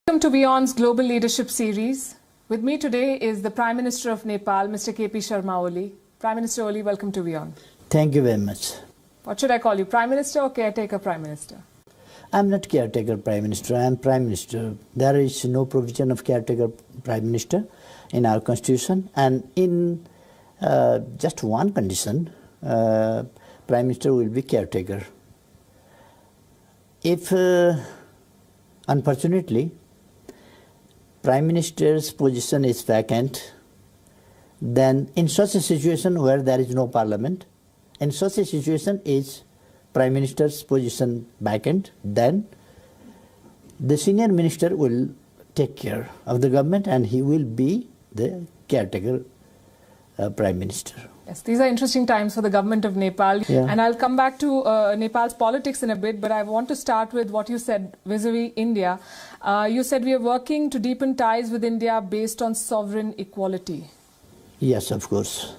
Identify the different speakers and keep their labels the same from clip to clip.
Speaker 1: Welcome to Beyond's Global Leadership Series. With me today is the Prime Minister of Nepal, Mr. Kp Sharma Oli. Prime Minister Oli, welcome to Beyond.
Speaker 2: Thank you very much.
Speaker 1: What should I call you, Prime Minister or Caretaker Prime Minister?
Speaker 2: I'm not Caretaker Prime Minister, I'm Prime Minister. There is no provision of Caretaker Prime Minister in our Constitution, and in just one condition, Prime Minister will be Caretaker. If, unfortunately, Prime Minister's position is vacant, then in such a situation where there is no parliament, in such a situation is Prime Minister's position vacant, then the senior minister will take care of the government and he will be the caretaker Prime Minister.
Speaker 1: Yes, these are interesting times for the government of Nepal.
Speaker 2: Yeah.
Speaker 1: And I'll come back to Nepal's politics in a bit, but I want to start with what you said vis-a-vis India. You said we are working to deepen ties with India based on sovereign equality.
Speaker 2: Yes, of course.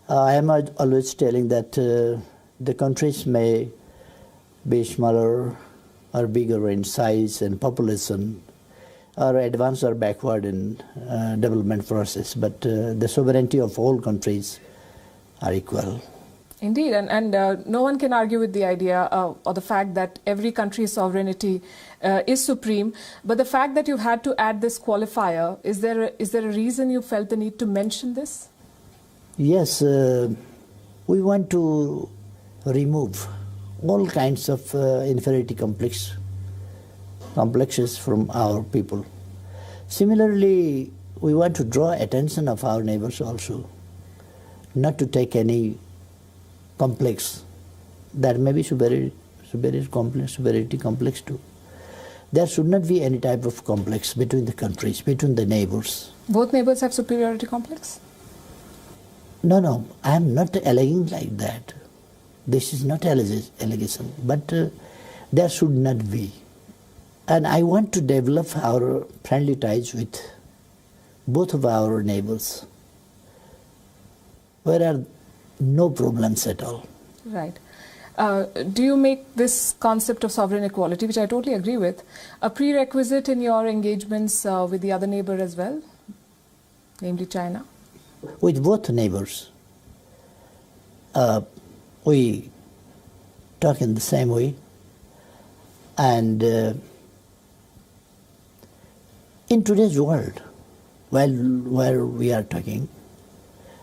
Speaker 2: I am always telling that the countries may be smaller or bigger in size and population, or advanced or backward in development process, but the sovereignty of all countries are equal.
Speaker 1: Indeed, and no one can argue with the idea or the fact that every country's sovereignty is supreme, but the fact that you've had to add this qualifier, is there a reason you felt the need to mention this?
Speaker 2: Yes, we want to remove all kinds of inferiority complexes from our people. Similarly, we want to draw attention of our neighbors also, not to take any complex that may be superiority complex too. There should not be any type of complex between the countries, between the neighbors.
Speaker 1: Both neighbors have superiority complex?
Speaker 2: No, I am not alleging like that. This is not allegation, but there should not be. And I want to develop our friendly ties with both of our neighbors, where there are no problems at all.
Speaker 1: Right. Do you make this concept of sovereign equality, which I totally agree with, a prerequisite in your engagements with the other neighbor as well, namely China?
Speaker 2: With both neighbors, we talk in the same way, and in today's world, where we are talking,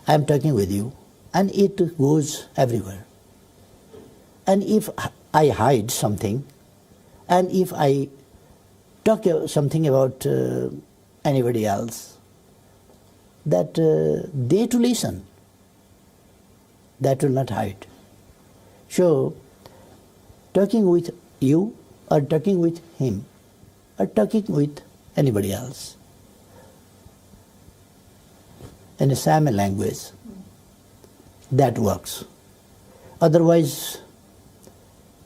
Speaker 2: I am talking with you, and it goes everywhere. And if I hide something, and if I talk something about anybody else, that they to listen, that will not hide. So, talking with you, or talking with him, or talking with anybody else in a same language, that works. Otherwise,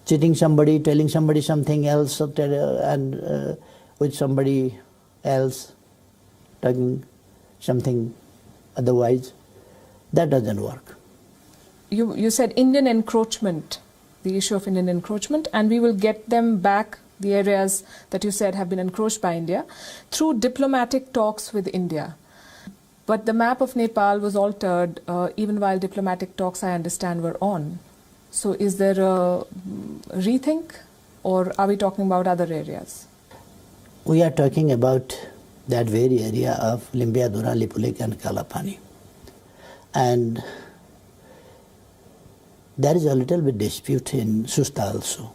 Speaker 2: cheating somebody, telling somebody something else, and with somebody else talking something otherwise, that doesn't work.
Speaker 1: You said Indian encroachment, the issue of Indian encroachment, and we will get them back, the areas that you said have been encroached by India, through diplomatic talks with India. But the map of Nepal was altered even while diplomatic talks, I understand, were on. So is there a rethink, or are we talking about other areas?
Speaker 2: We are talking about that very area of Limpiadhura, Lipulekh and Kalapani. And there is a little bit dispute in Susta also.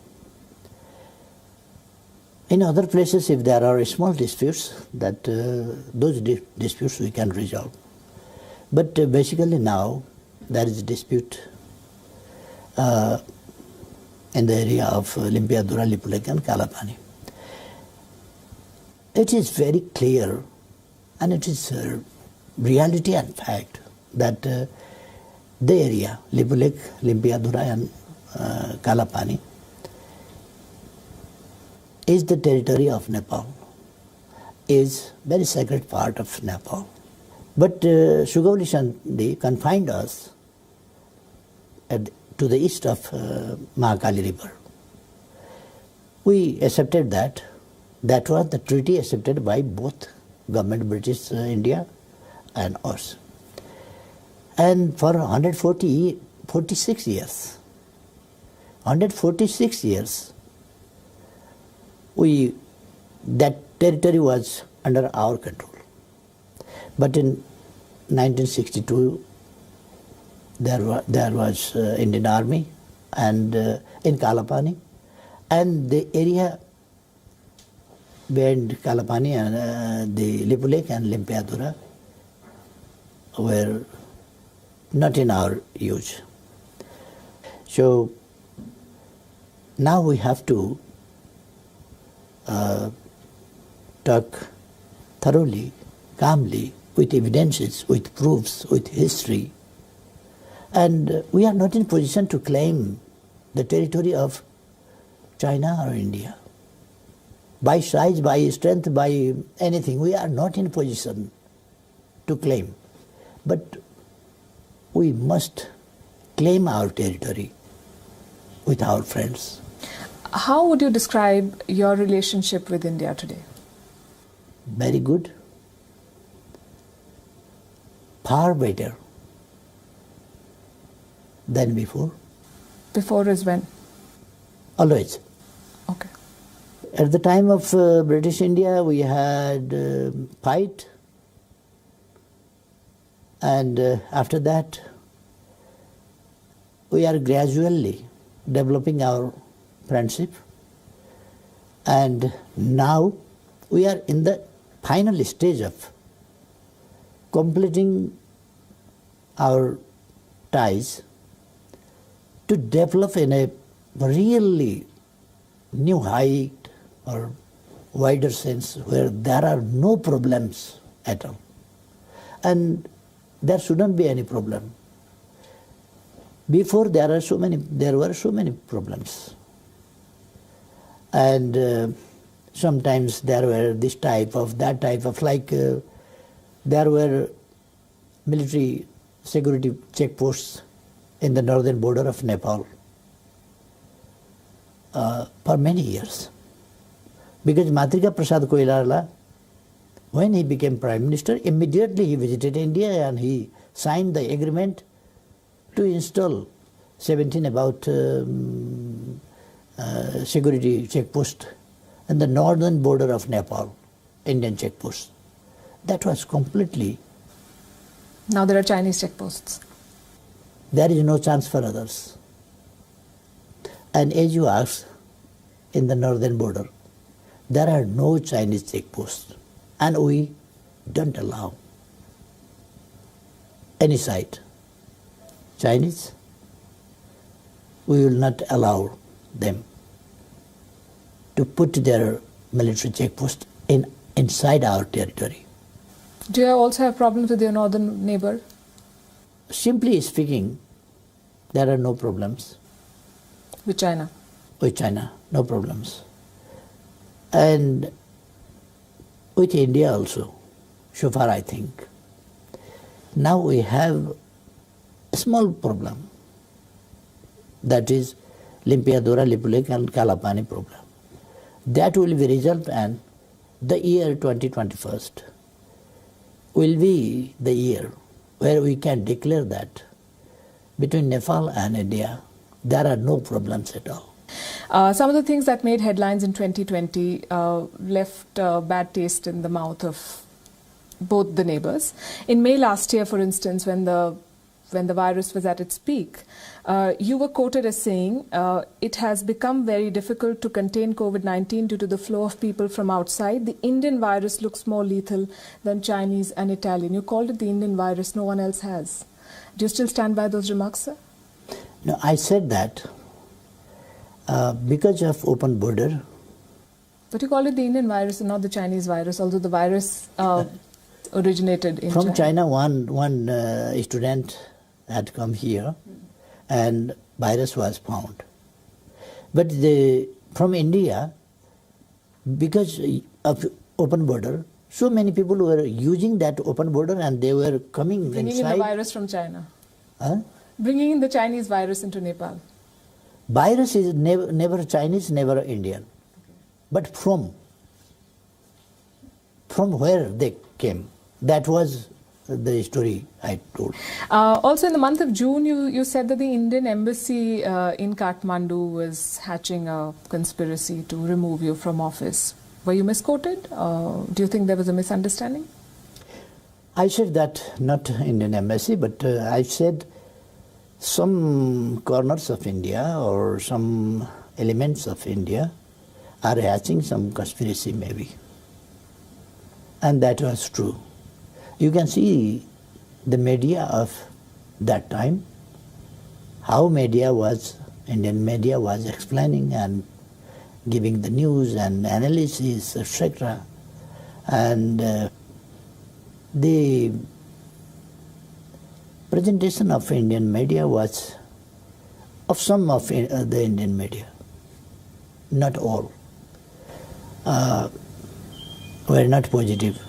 Speaker 2: In other places, if there are small disputes, that those disputes we can resolve. But basically now, there is a dispute in the area of Limpiadhura, Lipulekh and Kalapani. It is very clear, and it is reality and fact, that the area, Lipulekh, Limpiadhura and Kalapani, is the territory of Nepal, is very sacred part of Nepal. But Sugauli Sandhi confined us to the east of Mahakali River. We accepted that, That was the treaty accepted by both government, British India and us. And for 146 years, that territory was under our control. But in 1962, there was Indian Army and in Kalapani, and the area beyond Kalapani and the Lipu Lake and Limpiadura were not in our use. So now we have to talk thoroughly, calmly, with evidences, with proofs, with history. And we are not in position to claim the territory of China or India. By size, by strength, by anything, we are not in position to claim. But we must claim our territory with our friends.
Speaker 1: How would you describe your relationship with India today?
Speaker 2: Very good. Far better than before.
Speaker 1: Before is when?
Speaker 2: Always.
Speaker 1: Okay.
Speaker 2: At the time of British India, we had fight, and after that, we are gradually developing our friendship, and now we are in the final stage of completing our ties to develop in a really new height or wider sense where there are no problems at all. And there shouldn't be any problem. Before there were so many problems. And sometimes there were this type of, that type of, like there were military security checkposts in the northern border of Nepal for many years. Because Matrika Prasad Koirala, when he became Prime Minister, immediately he visited India and he signed the agreement to install 17 security checkposts in the northern border of Nepal, Indian checkposts. That was completely...
Speaker 1: Now there are Chinese checkposts.
Speaker 2: There is no chance for others. And as you asked, in the northern border, there are no Chinese checkposts. And we don't allow any side. Chinese, we will not allow them to put their military checkpost inside our territory.
Speaker 1: Do you also have problems with your northern neighbor?
Speaker 2: Simply speaking, there are no problems.
Speaker 1: With China?
Speaker 2: With China, no problems. And with India also, so far I think. Now we have a small problem. That is Limpiadura, Lipu Lake and Kalapani problem. That will be resolved, and the year 2021 will be the year where we can declare that between Nepal and India there are no problems at all.
Speaker 1: Some of the things that made headlines in 2020 left a bad taste in the mouth of both the neighbors. In May last year, for instance, when the virus was at its peak, you were quoted as saying, it has become very difficult to contain COVID-19 due to the flow of people from outside. The Indian virus looks more lethal than Chinese and Italian. You called it the Indian virus, no one else has. Do you still stand by those remarks, sir?
Speaker 2: No, I said that because of open border.
Speaker 1: But you call it the Indian virus and not the Chinese virus, although the virus originated in
Speaker 2: From China, one student had come here and virus was found. But from India, because of open border, so many people were using that open border and they were coming
Speaker 1: bringing
Speaker 2: inside.
Speaker 1: in the virus from China.
Speaker 2: Huh?
Speaker 1: Bringing in the Chinese virus into Nepal.
Speaker 2: Virus is never Chinese, never Indian. Okay. But from from where they came. That was the story I told.
Speaker 1: Also, in the month of June, you said that the Indian embassy in Kathmandu was hatching a conspiracy to remove you from office. Were you misquoted? Do you think there was a misunderstanding?
Speaker 2: I said that not Indian embassy, but I said some corners of India or some elements of India are hatching some conspiracy maybe. And that was true. You can see the media of that time, how Indian media was explaining and giving the news and analysis, etc. And the presentation of Indian media was of some of the Indian media, not all, were not positive.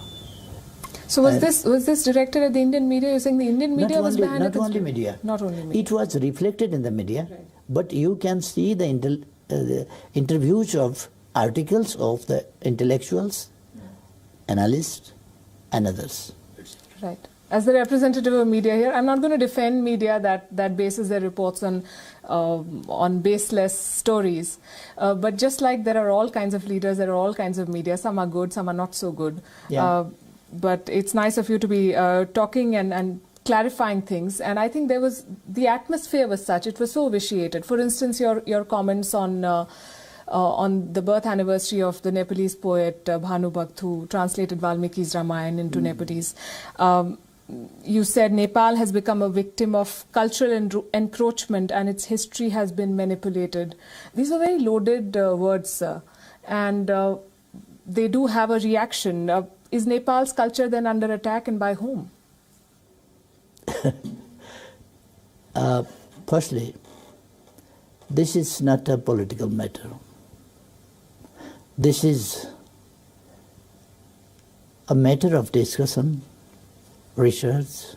Speaker 1: So was this directed at the Indian media? You're saying the Indian media was behind it?
Speaker 2: Not only media.
Speaker 1: Not only media.
Speaker 2: It was reflected in the media,
Speaker 1: Right.
Speaker 2: but you can see the interviews of articles of the intellectuals, analysts, and others.
Speaker 1: Right. As the representative of media here, I'm not going to defend media that bases their reports on baseless stories. But just like there are all kinds of leaders, there are all kinds of media. Some are good, some are not so good.
Speaker 2: Yeah.
Speaker 1: But it's nice of you to be talking and clarifying things. And I think the atmosphere was such, it was so vitiated. For instance, your comments on the birth anniversary of the Nepalese poet Bhanu Bhakt, who translated Valmiki's Ramayana into Nepalese. You said Nepal has become a victim of cultural encroachment and its history has been manipulated. These are very loaded words, sir. And they do have a reaction. Is Nepal's culture then under attack, and by whom?
Speaker 2: Firstly, this is not a political matter. This is a matter of discussion, research,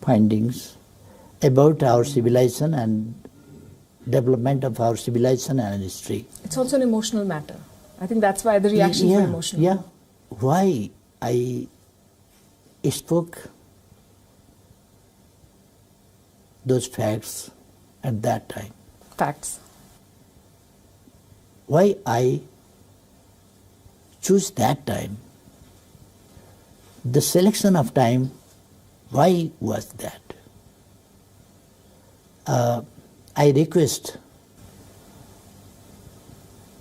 Speaker 2: findings about our civilization and development of our civilization and history.
Speaker 1: It's also an emotional matter. I think that's why the reactions were emotional.
Speaker 2: Yeah. Why I spoke those facts at that time.
Speaker 1: Facts.
Speaker 2: Why I choose that time. The selection of time, why was that? I request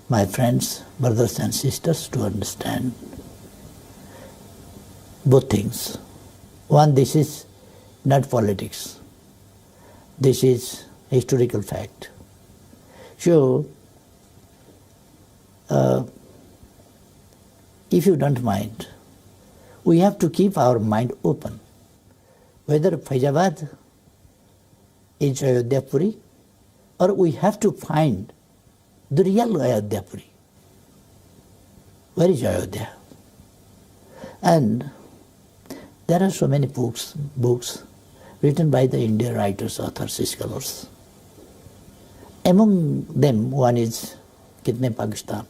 Speaker 2: my friends, brothers and sisters to understand both things. One, this is not politics. This is historical fact. So, if you don't mind, we have to keep our mind open. Whether Faizabad is Ayodhyapuri, or we have to find the real Ayodhyapuri. Where is Ayodhya? And there are so many books written by the Indian writers, authors, scholars. Among them, one is Kp Pakistan,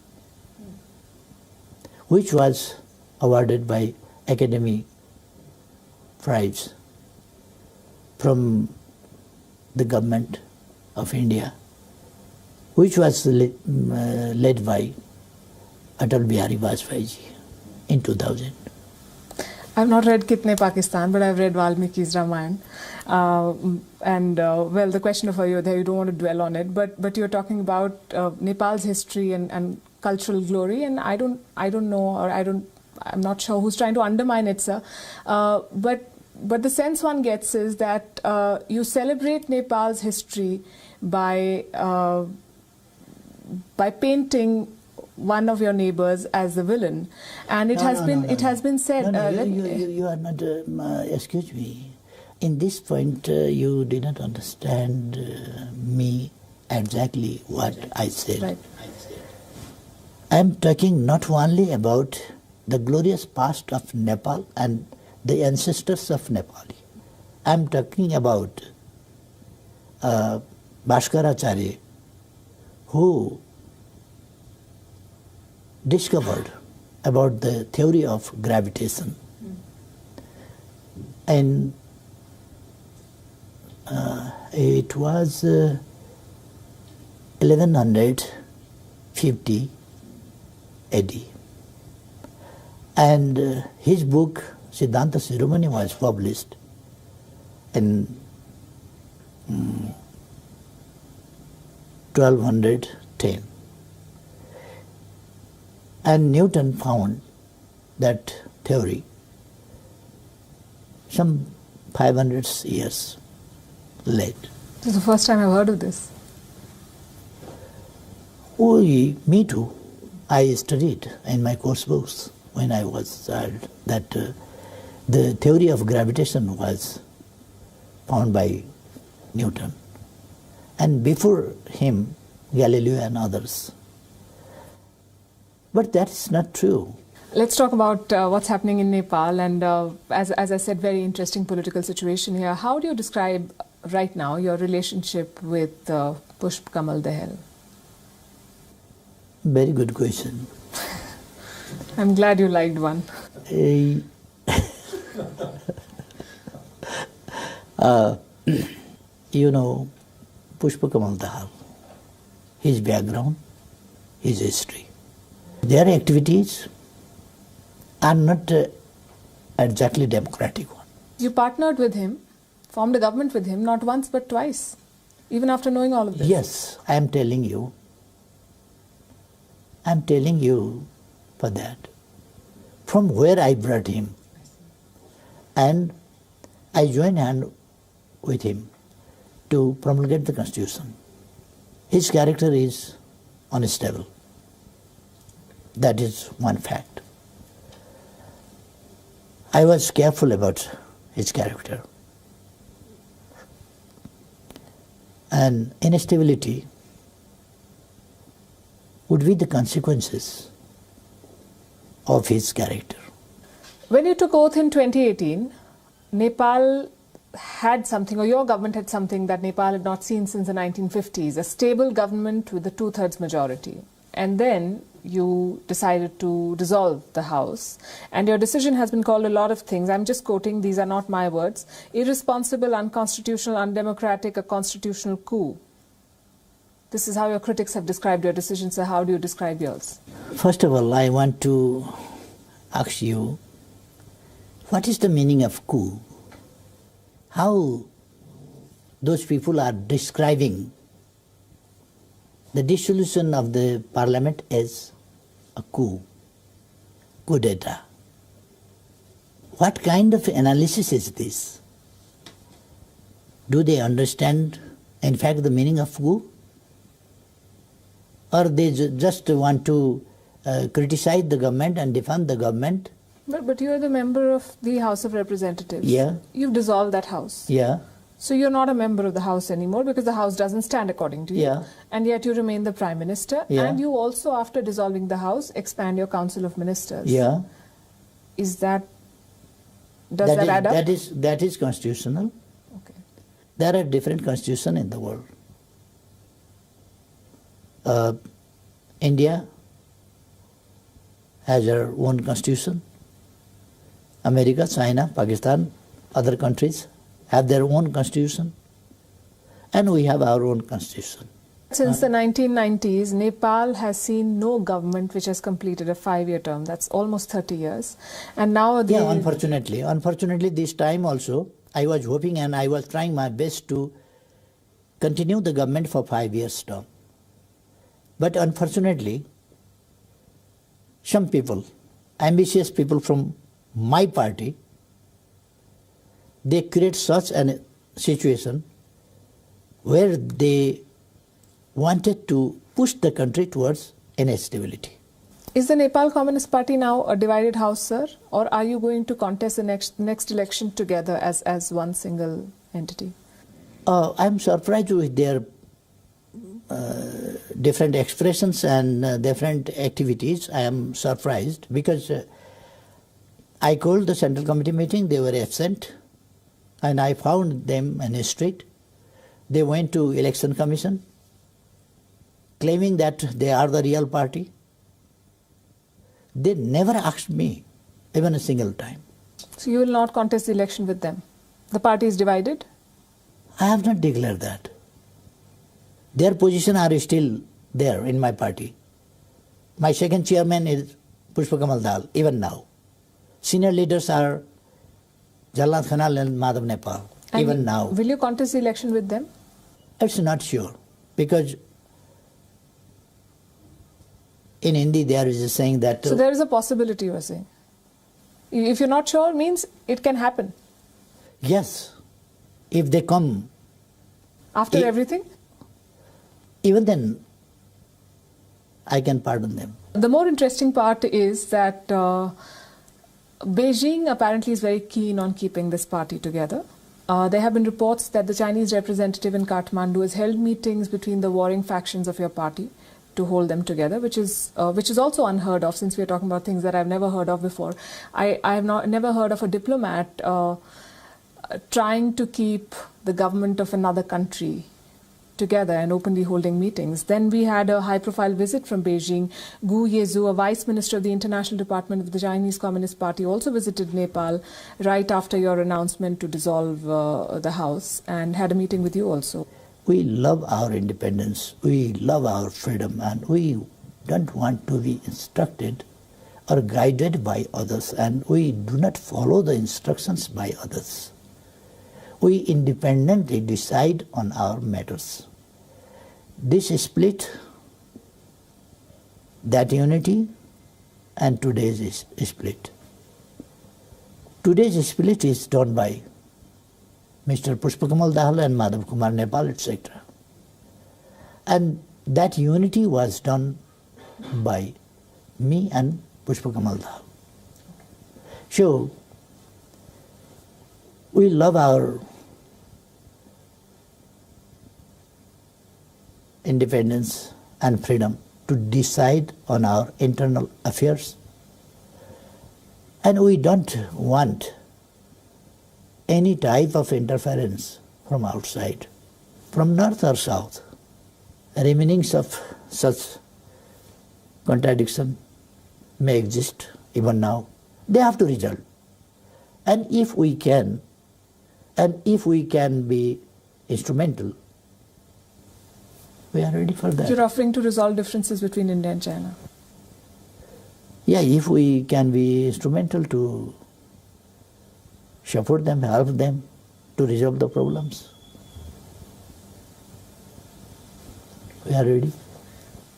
Speaker 2: which was awarded by Academy Prize from the government of India, which was led by Atal Bihari Vajpayee in 2000.
Speaker 1: I've not read Kitne Pakistan, but I've read Valmiki's Ramayana. Well, the question of Ayodhya, you don't want to dwell on it, but you're talking about Nepal's history and cultural glory, and I don't know, or I'm not sure who's trying to undermine it, sir. But the sense one gets is that you celebrate Nepal's history by painting one of your neighbors as the villain, and it has been said.
Speaker 2: You are not. Excuse me. In this point, you did not understand me exactly what I said.
Speaker 1: Right.
Speaker 2: I am talking not only about the glorious past of Nepal and the ancestors of Nepali. I am talking about Bhaskaracharya, who discovered about the theory of gravitation. And it was 1150 AD. And his book, Siddhanta Shiromani, was published in 1210. And Newton found that theory some 500 years late.
Speaker 1: This is the first time I've heard of this.
Speaker 2: Oh, me too. I studied in my course books when I was child that the theory of gravitation was found by Newton. And before him, Galileo and others. But that is not true.
Speaker 1: Let's talk about what's happening in Nepal, and as I said, very interesting political situation here. How do you describe right now your relationship with Pushp Kamal Dahal?
Speaker 2: Very good question.
Speaker 1: I'm glad you liked one.
Speaker 2: You know, Pushpa Kamal Dahal, his background, his history. Their activities are not exactly democratic one.
Speaker 1: You partnered with him, formed a government with him, not once but twice, even after knowing all of this.
Speaker 2: Yes, I am telling you. I am telling you for that. From where I brought him. And I joined hand with him to promulgate the Constitution. His character is unstable. That is one fact. I was careful about his character. And instability would be the consequences of his character.
Speaker 1: When you took oath in 2018, Nepal had something, or your government had something that Nepal had not seen since the 1950s, a stable government with a two-thirds majority. And then you decided to dissolve the House. And your decision has been called a lot of things. I'm just quoting, these are not my words. Irresponsible, unconstitutional, undemocratic, a constitutional coup. This is how your critics have described your decision, so how do you describe yours?
Speaker 2: First of all, I want to ask you, what is the meaning of coup? How those people are describing the dissolution of the parliament as a coup d'etat. What kind of analysis is this? Do they understand, in fact, the meaning of coup? Or they just want to criticize the government and defend the government?
Speaker 1: But you are the member of the House of Representatives.
Speaker 2: Yeah.
Speaker 1: You've dissolved that House.
Speaker 2: Yeah.
Speaker 1: So you're not a member of the House anymore because the House doesn't stand according to you.
Speaker 2: Yeah.
Speaker 1: And yet you remain the Prime Minister.
Speaker 2: Yeah.
Speaker 1: And you also, after dissolving the House, expand your Council of Ministers.
Speaker 2: Yeah.
Speaker 1: Is that, does that add up?
Speaker 2: That is constitutional.
Speaker 1: Okay.
Speaker 2: There are different constitutions in the world. India has their own constitution. America, China, Pakistan, other countries have their own constitution. And we have our own constitution.
Speaker 1: Since the 1990s, Nepal has seen no government which has completed a 5-year term. That's almost 30 years. And now
Speaker 2: yeah, unfortunately this time also, I was hoping and I was trying my best to continue the government for 5 years term. But unfortunately, some people, ambitious people from my party, they create such a situation where they wanted to push the country towards instability.
Speaker 1: Is the Nepal Communist Party now a divided house, sir? Or are you going to contest the next election together as one single entity?
Speaker 2: I'm surprised with their different expressions and different activities. I am surprised because I called the Central Committee meeting, they were absent, and I found them in the street. They went to Election Commission, claiming that they are the real party. They never asked me, even a single time.
Speaker 1: So you will not contest the election with them? The party is divided?
Speaker 2: I have not declared that. Their position are still there in my party. My second chairman is Pushpakamal Dal, even now. Senior leaders are Jalnath Khanal and Madhav Nepal,
Speaker 1: And
Speaker 2: even now.
Speaker 1: Will you contest the election with them?
Speaker 2: It's not sure, because in Hindi there is a saying that...
Speaker 1: So there is a possibility, you are saying? If you're not sure, means it can happen?
Speaker 2: Yes, if they come...
Speaker 1: After everything?
Speaker 2: Even then, I can pardon them.
Speaker 1: The more interesting part is that Beijing apparently is very keen on keeping this party together. There have been reports that the Chinese representative in Kathmandu has held meetings between the warring factions of your party to hold them together, which is also unheard of, since we are talking about things that I've never heard of before. I have never heard of a diplomat trying to keep the government of another country together and openly holding meetings. Then we had a high-profile visit from Beijing. Gu Yezu, a vice minister of the International Department of the Chinese Communist Party, also visited Nepal right after your announcement to dissolve the House, and had a meeting with you also.
Speaker 2: We love our independence, we love our freedom, and we don't want to be instructed or guided by others, and we do not follow the instructions by others. We independently decide on our matters. This split, that unity, and today's split. Today's split is done by Mr. Pushpakamal Dahal and Madhav Kumar Nepal, etc. And that unity was done by me and Pushpakamal Dahal. So, we love our independence and freedom to decide on our internal affairs. And we don't want any type of interference from outside, from north or south. Remainings of such contradiction may exist even now. They have to resolve. And if we can be instrumental, we are ready for that.
Speaker 1: You're offering to resolve differences between India and China?
Speaker 2: Yeah, if we can be instrumental to support them, help them to resolve the problems, we are ready.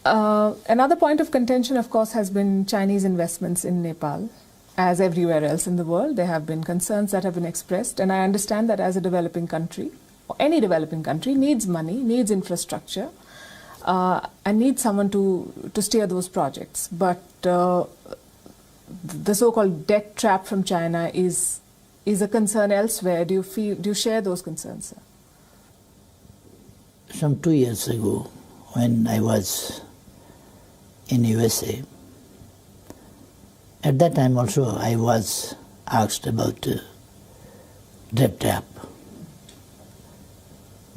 Speaker 1: Another point of contention, of course, has been Chinese investments in Nepal. As everywhere else in the world, there have been concerns that have been expressed, and I understand that as a developing country, or any developing country, needs money, needs infrastructure, and needs someone to steer those projects. But the so-called debt trap from China is a concern elsewhere. Do you share those concerns, sir?
Speaker 2: Some 2 years ago, when I was in USA, at that time also I was asked about debt trap.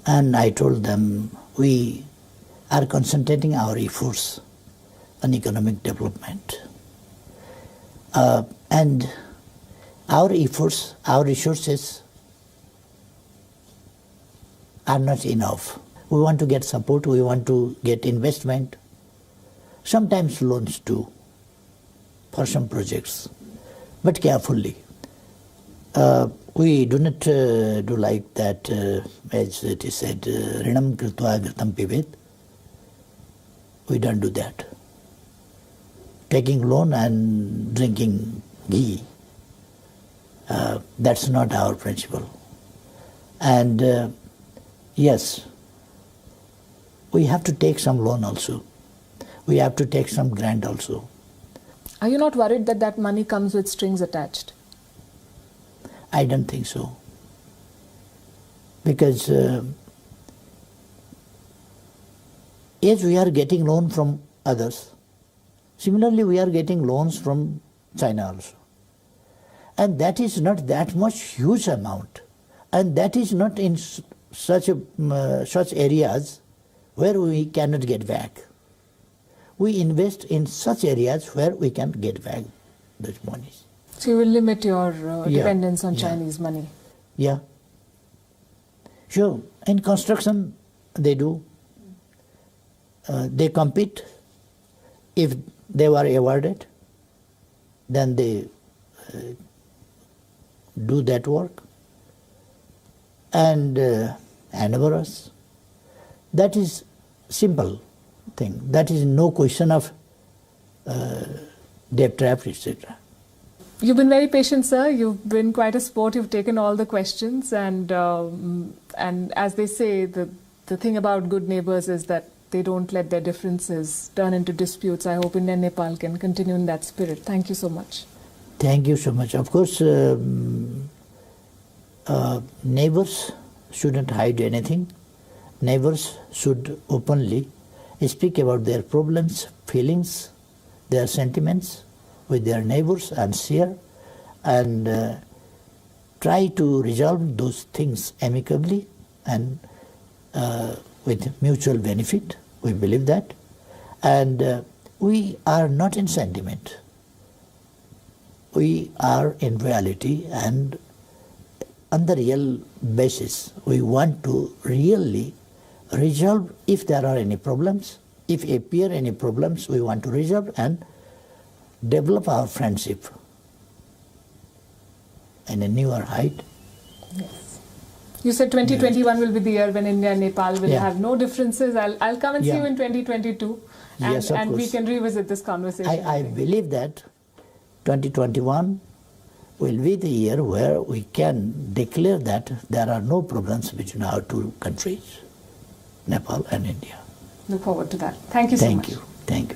Speaker 2: And I told them we are concentrating our efforts on economic development. And our efforts, our resources are not enough. We want to get support, we want to get investment, sometimes loans too, for some projects, but carefully. We do not do like that, as it is said, Rinam Kritva Ghritam Pivet. We don't do that. Taking loan and drinking ghee, that's not our principle. And yes, we have to take some loan also. We have to take some grant also.
Speaker 1: Are you not worried that that money comes with strings attached?
Speaker 2: I don't think so. Because as we are getting loan from others, similarly we are getting loans from China also. And that is not that much huge amount. And that is not in such areas where we cannot get back. we invest in such areas where we can get back those monies.
Speaker 1: So you will limit your dependence on
Speaker 2: Yeah.
Speaker 1: Chinese money.
Speaker 2: Yeah. Sure. In construction, they do. They compete. If they were awarded, then they do that work and hand over us. That is simple thing. That is no question of debt trap, etc.
Speaker 1: You've been very patient, sir. You've been quite a sport. You've taken all the questions, and as they say, the thing about good neighbors is that they don't let their differences turn into disputes. I hope India and Nepal can continue in that spirit. Thank you so much.
Speaker 2: Thank you so much. Of course, neighbors shouldn't hide anything. Neighbors should openly speak about their problems, feelings, their sentiments with their neighbors and share, and try to resolve those things amicably and with mutual benefit. We believe that. And we are not in sentiment. We are in reality, and on the real basis, we want to really resolve if there are any problems. If appear any problems, we want to resolve and develop our friendship in a newer height.
Speaker 1: Yes. You said 2021 will be the year when India and Nepal will have no differences. I'll come and see you in 2022, and,
Speaker 2: Yes, of
Speaker 1: and we
Speaker 2: course.
Speaker 1: can revisit this conversation.
Speaker 2: I believe that 2021 will be the year where we can declare that there are no problems between our two countries, Nepal and India.
Speaker 1: Look forward to that. Thank you so much.
Speaker 2: Thank you. Thank you.